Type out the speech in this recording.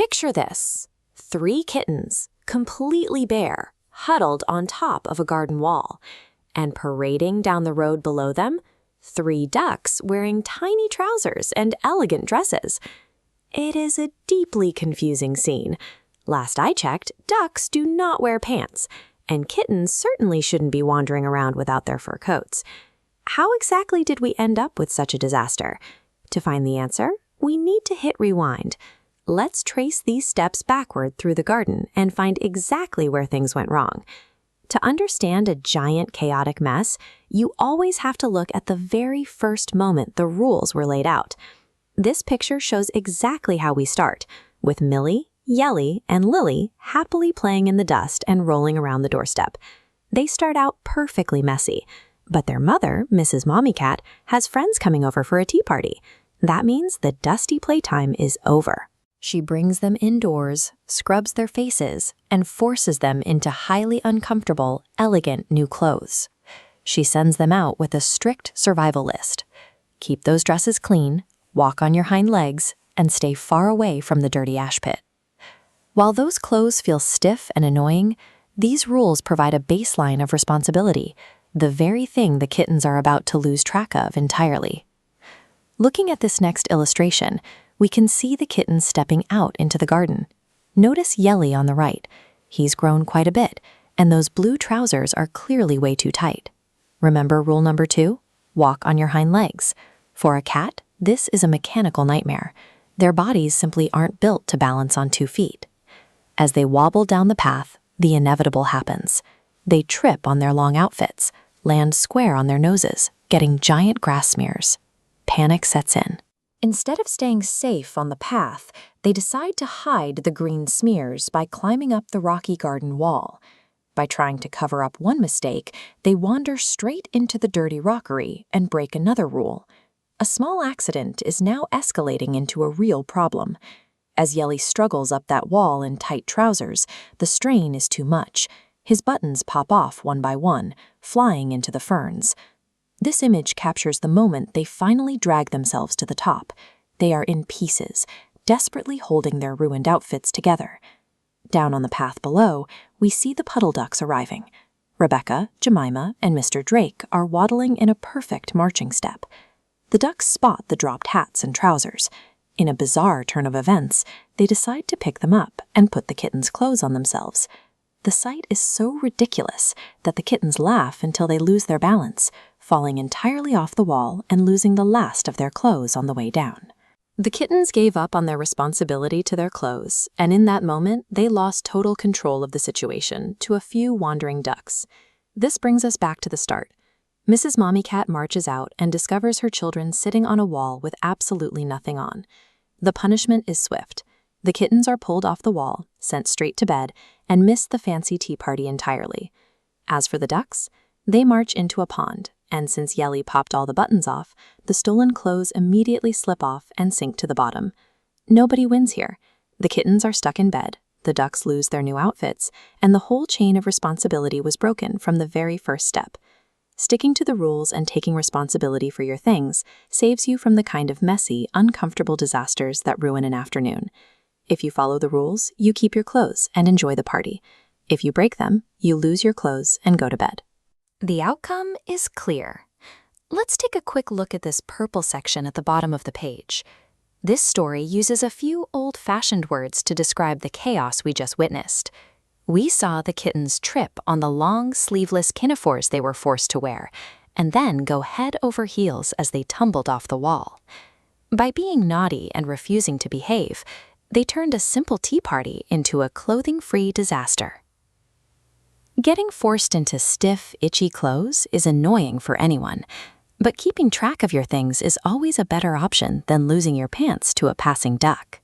Picture this: 3 kittens, completely bare, huddled on top of a garden wall, and parading down the road below them, 3 ducks wearing tiny trousers and elegant dresses. It is a deeply confusing scene. Last I checked, ducks do not wear pants, and kittens certainly shouldn't be wandering around without their fur coats. How exactly did we end up with such a disaster? To find the answer, we need to hit rewind. Let's trace these steps backward through the garden and find exactly where things went wrong. To understand a giant chaotic mess, you always have to look at the very first moment the rules were laid out. This picture shows exactly how we start, with Millie, Yelly, and Lily happily playing in the dust and rolling around the doorstep. They start out perfectly messy, but their mother, Mrs. Mommy Cat, has friends coming over for a tea party. That means the dusty playtime is over. She brings them indoors, scrubs their faces, and forces them into highly uncomfortable, elegant new clothes. She sends them out with a strict survival list. Keep those dresses clean, walk on your hind legs, and stay far away from the dirty ash pit. While those clothes feel stiff and annoying, these rules provide a baseline of responsibility, the very thing the kittens are about to lose track of entirely. Looking at this next illustration, we can see the kittens stepping out into the garden. Notice Yelly on the right. He's grown quite a bit, and those blue trousers are clearly way too tight. Remember rule number 2? Walk on your hind legs. For a cat, this is a mechanical nightmare. Their bodies simply aren't built to balance on 2 feet. As they wobble down the path, the inevitable happens. They trip on their long outfits, land square on their noses, getting giant grass smears. Panic sets in. Instead of staying safe on the path, they decide to hide the green smears by climbing up the rocky garden wall. By trying to cover up one mistake, they wander straight into the dirty rockery and break another rule. A small accident is now escalating into a real problem. As Yelly struggles up that wall in tight trousers, the strain is too much. His buttons pop off one by one, flying into the ferns. This image captures the moment they finally drag themselves to the top. They are in pieces, desperately holding their ruined outfits together. Down on the path below, we see the puddle ducks arriving. Rebecca, Jemima, and Mr. Drake are waddling in a perfect marching step. The ducks spot the dropped hats and trousers. In a bizarre turn of events, they decide to pick them up and put the kittens' clothes on themselves. The sight is so ridiculous that the kittens laugh until they lose their balance, falling entirely off the wall and losing the last of their clothes on the way down. The kittens gave up on their responsibility to their clothes, and in that moment, they lost total control of the situation to a few wandering ducks. This brings us back to the start. Mrs. Mommy Cat marches out and discovers her children sitting on a wall with absolutely nothing on. The punishment is swift. The kittens are pulled off the wall, sent straight to bed, and miss the fancy tea party entirely. As for the ducks, they march into a pond, and since Yelly popped all the buttons off, the stolen clothes immediately slip off and sink to the bottom. Nobody wins here. The kittens are stuck in bed, the ducks lose their new outfits, and the whole chain of responsibility was broken from the very first step. Sticking to the rules and taking responsibility for your things saves you from the kind of messy, uncomfortable disasters that ruin an afternoon. If you follow the rules, you keep your clothes and enjoy the party. If you break them, you lose your clothes and go to bed. The outcome is clear. Let's take a quick look at this purple section at the bottom of the page. This story uses a few old-fashioned words to describe the chaos we just witnessed. We saw the kittens trip on the long, sleeveless pinafores they were forced to wear, and then go head over heels as they tumbled off the wall. By being naughty and refusing to behave, they turned a simple tea party into a clothing-free disaster. Getting forced into stiff, itchy clothes is annoying for anyone, but keeping track of your things is always a better option than losing your pants to a passing duck.